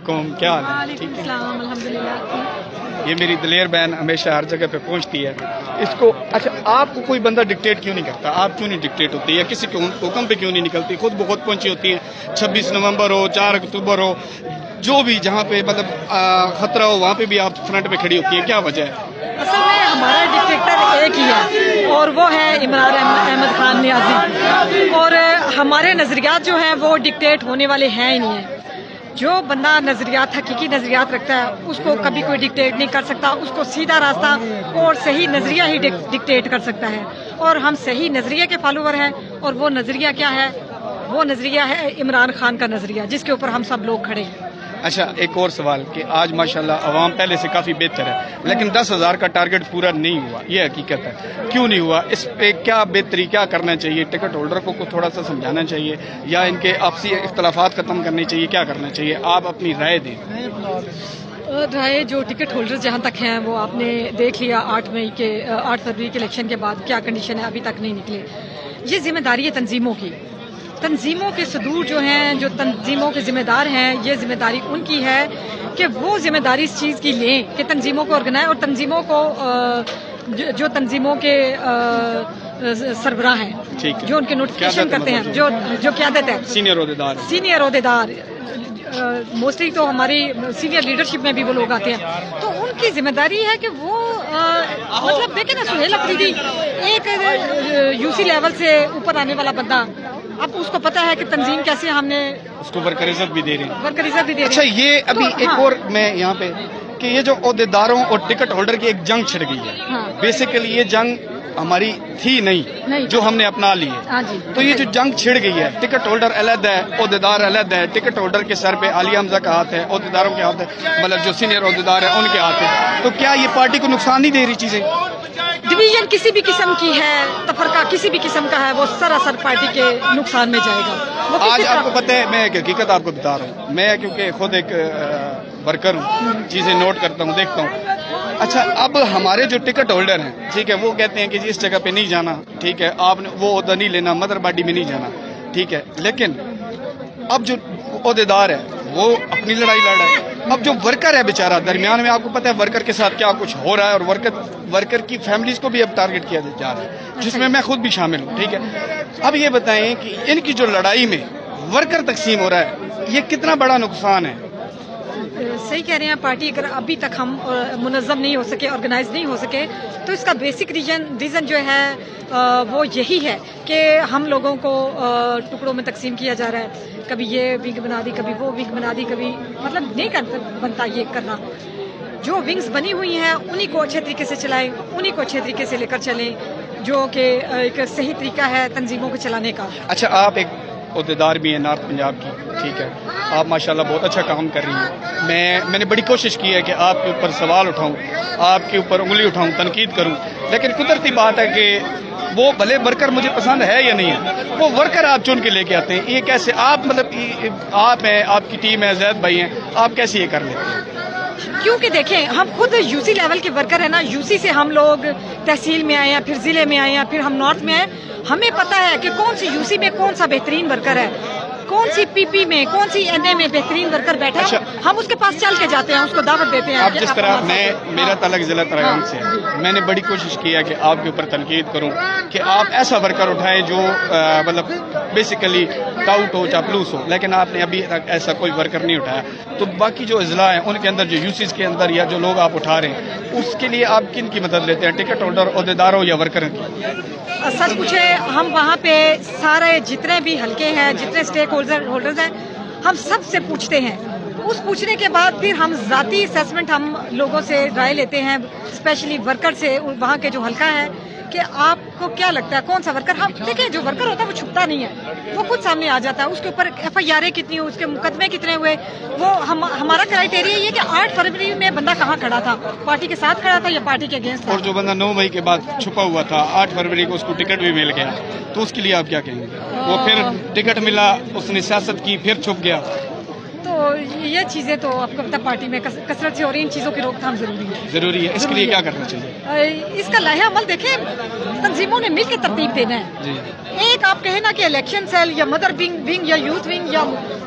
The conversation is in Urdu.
علیکم، کیا حال ہے؟ وعلیکم السلام، الحمدللہ۔ یہ میری دلیر بہن ہمیشہ ہر جگہ پہ پہنچتی ہے اس کو۔ اچھا، آپ کو کوئی بندہ ڈکٹیٹ کیوں نہیں کرتا؟ آپ کیوں نہیں ڈکٹیٹ ہوتی ہے؟ کسی کے حکم پہ کیوں نہیں نکلتی؟ خود بخود پہنچی ہوتی ہے۔ 26 نومبر ہو، 4 اکتوبر ہو، جو بھی جہاں پہ مطلب خطرہ ہو وہاں پہ بھی آپ فرنٹ پہ کھڑی ہوتی ہیں، کیا وجہ ہے؟ اصل میں ہمارا ڈکٹیٹر ایک ہی ہے اور وہ ہے عمران احمد خان نیازی، اور ہمارے نظریات جو ہیں وہ ڈکٹیٹ ہونے والے ہیں ہی نہیں ہیں۔ جو بندہ نظریات، حقیقی نظریات رکھتا ہے اس کو کبھی کوئی ڈکٹیٹ نہیں کر سکتا، اس کو سیدھا راستہ اور صحیح نظریہ ہی ڈکٹیٹ کر سکتا ہے، اور ہم صحیح نظریے کے فالوور ہیں۔ اور وہ نظریہ کیا ہے؟ وہ نظریہ ہے عمران خان کا نظریہ، جس کے اوپر ہم سب لوگ کھڑے ہیں۔ اچھا، ایک اور سوال کہ آج ماشاءاللہ عوام پہلے سے کافی بہتر ہے، لیکن 10,000 کا ٹارگٹ پورا نہیں ہوا، یہ حقیقت ہے۔ کیوں نہیں ہوا؟ اس پہ کیا بہتری، کیا کرنا چاہیے؟ ٹکٹ ہولڈر کو تھوڑا سا سمجھانا چاہیے یا ان کے آپسی اختلافات ختم کرنے چاہیے؟ کیا کرنا چاہیے؟ آپ اپنی رائے دیں۔ رائے جو ٹکٹ ہولڈر جہاں تک ہیں وہ آپ نے دیکھ لیا، 8 فروری کے الیکشن کے بعد کیا کنڈیشن ہے، ابھی تک نہیں نکلے۔ یہ ذمہ داری ہے تنظیموں کی، تنظیموں کے صدور جو ہیں، جو تنظیموں کے ذمہ دار ہیں، یہ ذمہ داری ان کی ہے کہ وہ ذمہ داری اس چیز کی لیں کہ تنظیموں کو آرگنائز، اور تنظیموں کو جو تنظیموں کے سربراہ ہیں، جو ان کے نوٹیفیکیشن کرتے ہیں، جو قیادت ہے، سینئر عہدیدار، موسٹلی تو ہماری سینئر لیڈرشپ میں بھی وہ لوگ آتے ہیں، تو ان کی ذمہ داری ہے کہ وہ مطلب دیکھیں نا، سہیل افریدی ایک UC لیول سے اوپر آنے والا بندہ، اب اس کو پتا ہے کہ تنظیم کیسے ہم نے اس کو ورکر عزت بھی دے رہے ہیں، ورکر عزت بھی دے رہے ہیں۔ اچھا، یہ ابھی ایک اور میں یہاں پہ کہ یہ جو عہدیداروں اور ٹکٹ ہولڈر کی ایک جنگ چھڑ گئی ہے، بیسیکلی یہ جنگ ہماری تھی نہیں، جو ہم نے اپنا لی ہے، تو یہ جو جنگ چھڑ گئی ہے، ٹکٹ ہولڈر علیحدہ ہے، عہدیدار علیحدہ ہے، ٹکٹ ہولڈر کے سر پہ عالیہ حمزہ کا ہاتھ ہے، عہدیداروں کے ہاتھ ہے، مطلب جو سینئر عہدیدار ہیں ان کے ہاتھ ہے، تو کیا یہ پارٹی کو نقصان نہیں دے رہی چیزیں؟ ڈویژن کسی بھی قسم کی ہے، تفرقہ کسی بھی قسم کا ہے، وہ سراسر پارٹی کے نقصان میں جائے گا۔ آج آپ کو پتہ ہے، میں ایک حقیقت آپ کو بتا رہا ہوں، میں کیونکہ خود ایک ورکر ہوں، چیزیں نوٹ کرتا ہوں، دیکھتا ہوں۔ اچھا، اب ہمارے جو ٹکٹ ہولڈر ہیں، ٹھیک ہے، وہ کہتے ہیں کہ جی اس جگہ پہ نہیں جانا، ٹھیک ہے، آپ نے وہ عہدہ نہیں لینا، مدر باڈی میں نہیں جانا، ٹھیک ہے، لیکن اب جو عہدیدار ہے وہ اپنی لڑائی لڑ رہا ہے، اب جو ورکر ہے بیچارہ درمیان میں، آپ کو پتہ ہے ورکر کے ساتھ کیا کچھ ہو رہا ہے، اور ورکر کی فیملیز کو بھی اب ٹارگٹ کیا جا رہا ہے، جس میں خود بھی شامل ہوں، ٹھیک ہے۔ اب یہ بتائیں کہ ان کی جو لڑائی میں ورکر تقسیم ہو رہا ہے، یہ کتنا بڑا نقصان ہے؟ صحیح کہہ رہے ہیں، پارٹی اگر ابھی تک ہم منظم نہیں ہو سکے، آرگنائز نہیں ہو سکے، تو اس کا بیسک ریزن جو ہے وہ یہی ہے کہ ہم لوگوں کو ٹکڑوں میں تقسیم کیا جا رہا ہے، کبھی یہ ونگ بنا دی، کبھی وہ ونگ بنا دی، کبھی مطلب نہیں بنتا یہ کرنا۔ جو ونگز بنی ہوئی ہیں انہی کو اچھے طریقے سے چلائیں، انہی کو اچھے طریقے سے لے کر چلیں، جو کہ ایک صحیح طریقہ ہے تنظیموں کو چلانے کا۔ اچھا، آپ ایک عہدیدار بھی ہیں نارتھ پنجاب کی، ٹھیک ہے، آپ ماشاءاللہ بہت اچھا کام کر رہی ہیں۔ میں نے بڑی کوشش کی ہے کہ آپ کے اوپر سوال اٹھاؤں، آپ کے اوپر انگلی اٹھاؤں، تنقید کروں، لیکن قدرتی بات ہے کہ وہ بھلے ورکر مجھے پسند ہے یا نہیں ہے، وہ ورکر آپ چن کے لے کے آتے ہیں۔ یہ کیسے آپ مطلب آپ ہیں، آپ کی ٹیم ہے، زید بھائی ہیں، آپ کیسے یہ کر لیتے ہیں؟ کیونکہ دیکھیں، ہم خود UC لیول کے ورکر ہیں نا، UC سے ہم لوگ تحصیل میں آئے ہیں، پھر ضلع میں آئے ہیں، پھر ہم نارتھ میں آئے، ہمیں پتہ ہے کہ کون سی UC میں کون سا بہترین ورکر ہے، کون سی PP میں، کون سی NA میں بہترین ورکر بیٹھا ہے، ہم اس کے پاس چل کے جاتے ہیں، اس کو دعوت دیتے ہیں۔ اب جس طرح میرا تعلق ضلع تراغان سے ہے، میں نے بڑی کوشش کی ہے کہ آپ کے اوپر تنقید کروں کہ آپ ایسا ورکر اٹھائیں جو مطلب بیسیکلی ٹاؤٹ ہو، چاپلوس ہو، لیکن آپ نے ابھی تک ایسا کوئی ورکر نہیں اٹھایا۔ تو باقی جو اضلاع ہیں ان کے اندر، جو UCs کے اندر یا جو لوگ آپ اٹھا رہے ہیں، اس کے لیے آپ کن کی مدد لیتے ہیں؟ ٹکٹ ہولڈر، عہدیداروں یا ورکر کی؟ سچ پوچھے، ہم وہاں پہ سارے جتنے بھی حلقے ہیں، جتنے اسٹیک ہولڈرز ہیں، ہم سب سے پوچھتے ہیں۔ اس پوچھنے کے بعد پھر ہم ذاتی اسیسمنٹ ہم لوگوں سے رائے لیتے ہیں، اسپیشلی ورکر سے، وہاں کے جو حلقہ ہے، کہ آپ کو کیا لگتا ہے کون سا ورکر۔ ہم دیکھیں، جو ورکر ہوتا ہے وہ چھپتا نہیں ہے، وہ خود سامنے آ جاتا ہے، اس کے اوپر FIR کتنی ہوئی، اس کے مقدمے کتنے ہوئے، وہ ہمارا کرائٹیریا یہ کہ 8 فروری میں بندہ کہاں کھڑا تھا، پارٹی کے ساتھ کھڑا تھا یا پارٹی کے اگینسٹ تھا، اور جو بندہ 9 مئی کے بعد چھپا ہوا تھا، 8 فروری کو اس کو ٹکٹ بھی مل گیا، تو اس کے لیے آپ کیا کہیں گے؟ وہ پھر ٹکٹ ملا، اس نے سیاست کی، پھر چھپ گیا، تو یہ چیزیں تو آپ کو پتہ پارٹی میں کثرت سے ہو رہی ہیں، ان چیزوں کی روک تھام ضروری ہے۔ اس کے لیے کیا کرنا چاہیے؟ اس کا لائحہ عمل دیکھیں، تنظیموں نے مل کے ترتیب دینا ہے۔ ایک آپ کہیں نا کہ الیکشن سیل یا مدر ونگ یا یوتھ ونگ